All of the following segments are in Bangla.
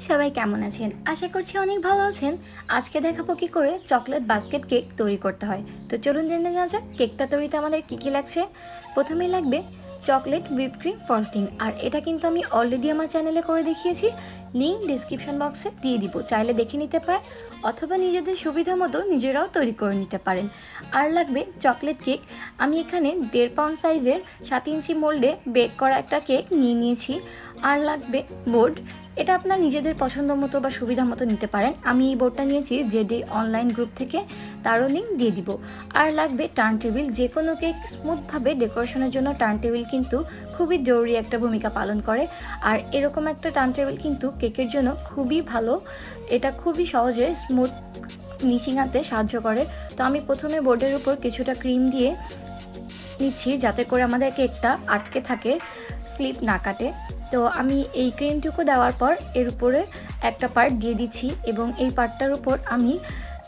সবাই কেমন আছেন? আশা করছি অনেক ভালো আছেন। আজকে দেখাবো কি করে চকলেট বাস্কেট কেক তৈরি করতে হয়। তো চলুন জেনে নেওয়া যাক কেকটা তৈরিতে আমাদের কী লাগছে। প্রথমেই লাগবে চকলেট হুইপ ক্রিম ফ্রস্টিং, আর এটা কিন্তু আমি অলরেডি আমার চ্যানেলে করে দেখিয়েছি, লিঙ্ক ডিসক্রিপশন বক্সে দিয়ে দিব, চাইলে দেখে নিতে পারেন অথবা নিজেদের সুবিধা মতো নিজেরাও তৈরি করে নিতে পারেন। আর লাগবে চকলেট কেক। আমি এখানে 1.5 পাউন্ড সাইজের 7 ইঞ্চি মোল্ডে বেক করা একটা কেক নিয়েছি। আর লাগবে বোর্ড, এটা আপনার নিজেদের পছন্দ মতো বা সুবিধা মতো নিতে পারেন। আমি এই বোর্ডটা নিয়েছি জেডি অনলাইন গ্রুপ থেকে, তারও লিঙ্ক দিয়ে দিব। আর লাগবে টার্ন টেবিল। যে কোনো কেক স্মুথভাবে ডেকোরেশনের জন্য টার্ন টেবিল কিন্তু খুবই জরুরি একটা ভূমিকা পালন করে। আর এরকম একটা টার্ন টেবিল কিন্তু কেকের জন্য খুবই ভালো, এটা খুবই সহজে স্মুথ ফিনিশিং আনতে সাহায্য করে। তো আমি প্রথমে বোর্ডের উপর কিছুটা ক্রিম দিয়ে নিচ্ছি যাতে করে আমাদের কেকটা আটকে থাকে, স্লিপ না কাটে। তো আমি এই ক্রিমটুকু দেওয়ার পর এর উপরে একটা পার্ট দিয়ে দিচ্ছি এবং এই পার্টটার উপর আমি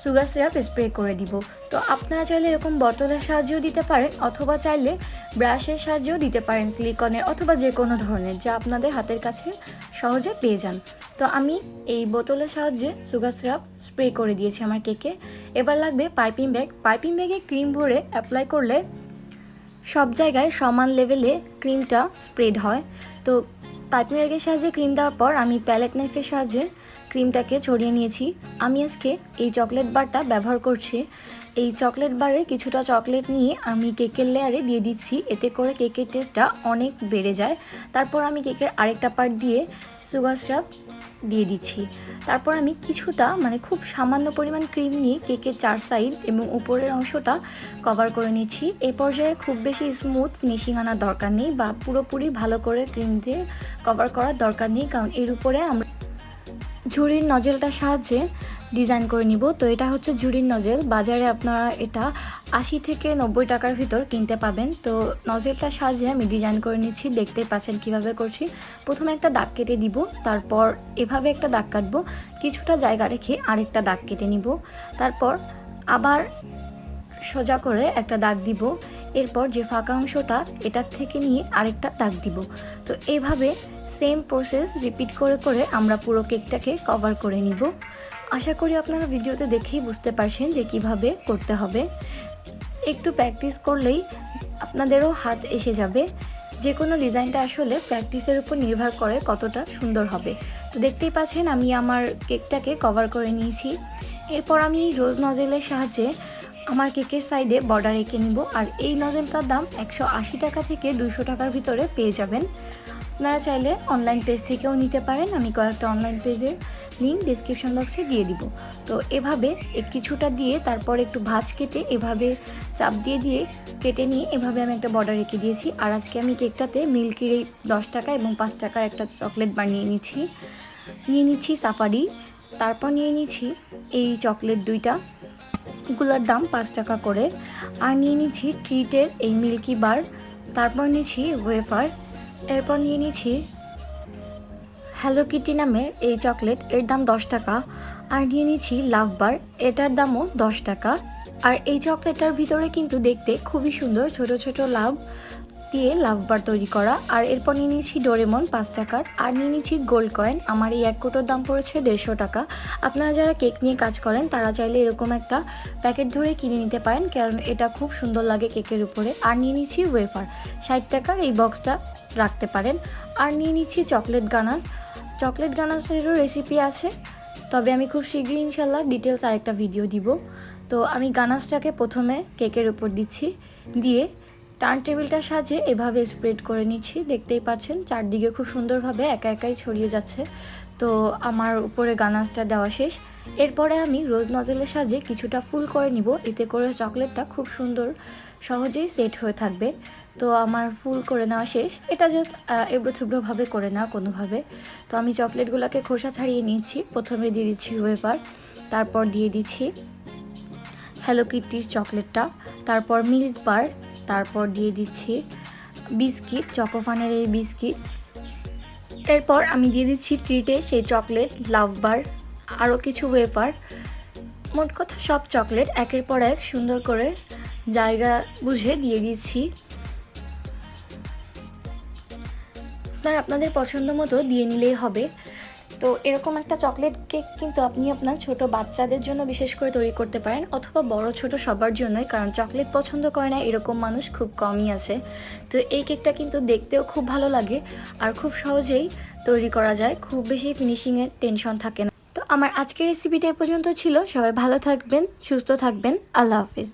সুগার সিরাপ স্প্রে করে দিব। তো আপনারা চাইলে এরকম বোতলের সাহায্যেও দিতে পারেন অথবা চাইলে ব্রাশের সাহায্যেও দিতে পারেন, সিলিকনের অথবা যে কোনো ধরনের, যা আপনাদের হাতের কাছে সহজে পেয়ে যান। তো আমি এই বোতলের সাহায্যে সুগার সিরাপ স্প্রে করে দিয়েছি আমার কেকে। এবার লাগবে পাইপিং ব্যাগ। পাইপিং ব্যাগে ক্রিম ভরে অ্যাপ্লাই করলে সব জায়গায় সমান লেভেলে ক্রিমটা স্প্রেড হয়। তো পাইপিং ব্যাগের সাহায্যে ক্রিম দেওয়ার পর আমি প্যালেট নাইফের সাহায্যে ক্রিমটাকে ছড়িয়ে নিয়েছি। আমি আজকে এই চকলেট বারটা ব্যবহার করছি। এই চকলেট বারে কিছুটা চকলেট নিয়ে আমি কেকের লেয়ারে দিয়ে দিচ্ছি, এতে করে কেকের টেস্টটা অনেক বেড়ে যায়। তারপর আমি কেকের আরেকটা পার্ট দিয়ে সুগার সিরাপ দিয়ে দিচ্ছি। তারপর আমি কিছুটা খুব সামান্য পরিমাণ ক্রিম নিয়ে কেকের 4 সাইড এবং উপরের অংশটা কভার করে নিচ্ছি। এই পর্যায়ে খুব বেশি স্মুথ ফিনিশিং আনার দরকার নেই বা পুরোপুরি ভালো করে ক্রিম দিয়ে কভার করার দরকার নেই, কারণ এর উপরে আমরা ঝুড়ির নজেলটার সাহায্যে ডিজাইন করে নিব। তো এটা হচ্ছে ঝুড়ির নজেল, বাজারে আপনারা এটা 80 থেকে 90 টাকার ভিতর কিনতে পাবেন। তো নজেলটার সাহায্যে আমি ডিজাইন করে নিচ্ছি, দেখতেই পাচ্ছেন কিভাবে করছি। প্রথমে একটা দাগ কেটে দিব, তারপর এভাবে একটা দাগ কাটবো, কিছুটা জায়গা রেখে আরেকটা দাগ কেটে নিব, তারপর আবার সোজা করে একটা দাগ দিব, এরপর যে ফাঁকা অংশটা এটার থেকে নিয়ে আরেকটা দাগ দিব। তো এইভাবে সেম প্রসেস রিপিট করে করে আমরা পুরো কেকটাকে কভার করে নিব। আশা করি আপনারা ভিডিওতে দেখেই বুঝতে পারছেন যে কিভাবে করতে হবে। একটু প্র্যাকটিস করলেই আপনাদেরও হাত এসে যাবে। যে কোনো ডিজাইনটা আসলে প্র্যাকটিসের উপর নির্ভর করে কতটা সুন্দর হবে। তো দেখতেই পাচ্ছেন আমি আমার কেকটাকে কভার করে নিয়েছি। এরপর আমি রোজ নজেলের সাহায্যে আমার কেকের সাইডে বর্ডার এঁকে নিব। আর এই নজেলটার দাম 180 টাকা থেকে 200 টাকার ভিতরে পেয়ে যাবেন। আপনারা চাইলে অনলাইন পেজ থেকেও নিতে পারেন, আমি কয়েকটা অনলাইন পেজের লিঙ্ক ডিসক্রিপশন বক্সে দিয়ে দিব। তো এভাবে কিছুটা দিয়ে তারপর একটু ভাঁজ কেটে এভাবে চাপ দিয়ে দিয়ে কেটে নিয়ে এভাবে আমি একটা বর্ডার রেখে দিয়েছি। আর আজকে আমি কেকটাতে মিল্কির 10 টাকা এবং 5 টাকার একটা চকলেট বার নিয়ে নিচ্ছি সাফারি। তারপর নিয়ে নিচ্ছি এই চকলেট দুইটা, এগুলোর দাম 5 টাকা করে। আর নিয়ে নিচ্ছি ট্রিটের এই মিল্কি বার, তারপর নিচ্ছি ওয়েফার, এরপর নিয়ে নিচ্ছি হ্যালো কিটি নামের এই চকলেট, এর দাম 10 টাকা। আর নিয়ে নিচ্ছি লাভ বার, এটার দামও 10 টাকা। আর এই চকলেটটার ভিতরে কিন্তু দেখতে খুবই সুন্দর ছোট ছোট লাভ দিয়ে লাভ বার তৈরি করা। আর এরপর নিয়ে নিচ্ছি ডোরেমন 5 টাকার। আর নিয়ে নিচ্ছি গোল্ড কয়েন, আমার এই 1 কোটোর দাম পড়েছে 150 টাকা। আপনারা যারা কেক নিয়ে কাজ করেন তারা চাইলে এরকম একটা প্যাকেট ধরে কিনে নিতে পারেন, কারণ এটা খুব সুন্দর লাগে কেকের উপরে। আর নিয়ে নিচ্ছি ওয়েফার 60 টাকার, এই বক্সটা রাখতে পারেন। আর নিয়ে নিচ্ছি চকলেট গানাশ। চকলেট গানাশেরও রেসিপি আছে, তবে আমি খুব শীঘ্রই ইনশাল্লাহ ডিটেলস আরেকটা ভিডিও দিব। তো আমি গানাশটাকে প্রথমে কেকের উপর দিচ্ছি, দিয়ে টার্ন টেবিলটার সাহায্যে এভাবে স্প্রেড করে নিচ্ছি। দেখতেই পাচ্ছেন চারদিকে খুব সুন্দরভাবে একা একাই ছড়িয়ে যাচ্ছে। তো আমার উপরে গানাশটা দেওয়া শেষ। এরপরে আমি রোজ নজেলের সাহায্যে কিছুটা ফুল করে নিব, এতে করে চকলেটটা খুব সুন্দর সহজেই সেট হয়ে থাকবে। তো আমার ফুল করে নেওয়া শেষ, এটা জাস্ট এবড়ো থুবড়োভাবে করে নেওয়া কোনোভাবে। তো আমি চকলেটগুলোকে খোসা ছাড়িয়ে নিচ্ছি। প্রথমে দিয়ে দিচ্ছি ওয়েফার, তারপর দিয়ে দিচ্ছি হ্যালো কিটির চকলেটটা, তারপর মিল্ক বার, তারপর দিয়ে দিচ্ছি বিস্কিট, চকোফানের এই বিস্কিট। এরপর আমি দিয়ে দিচ্ছি ট্রিটে সেই চকলেট লাভ বার, আরও কিছু ওয়েফার। মোট কথা সব চকলেট একের পর এক সুন্দর করে জায়গা বুঝে দিয়ে দিচ্ছি। আপনারা আপনাদের পছন্দ মতো দিয়ে নিলেই হবে। তো এরকম একটা চকলেট কেক কিন্তু আপনি আপনার ছোট বাচ্চাদের জন্য বিশেষ করে তৈরি করতে পারেন, অথবা বড় ছোট সবার জন্যই, কারণ চকলেট পছন্দ করে না এরকম মানুষ খুব কমই আছে। তো এই কেকটা কিন্তু দেখতেও খুব ভালো লাগে আর খুব সহজেই তৈরি করা যায়, খুব বেশি ফিনিশিংয়ের টেনশন থাকে না। তো আমার আজকের রেসিপিটা এ পর্যন্ত ছিল। সবাই ভালো থাকবেন, সুস্থ থাকবেন। আল্লাহ হাফিজ।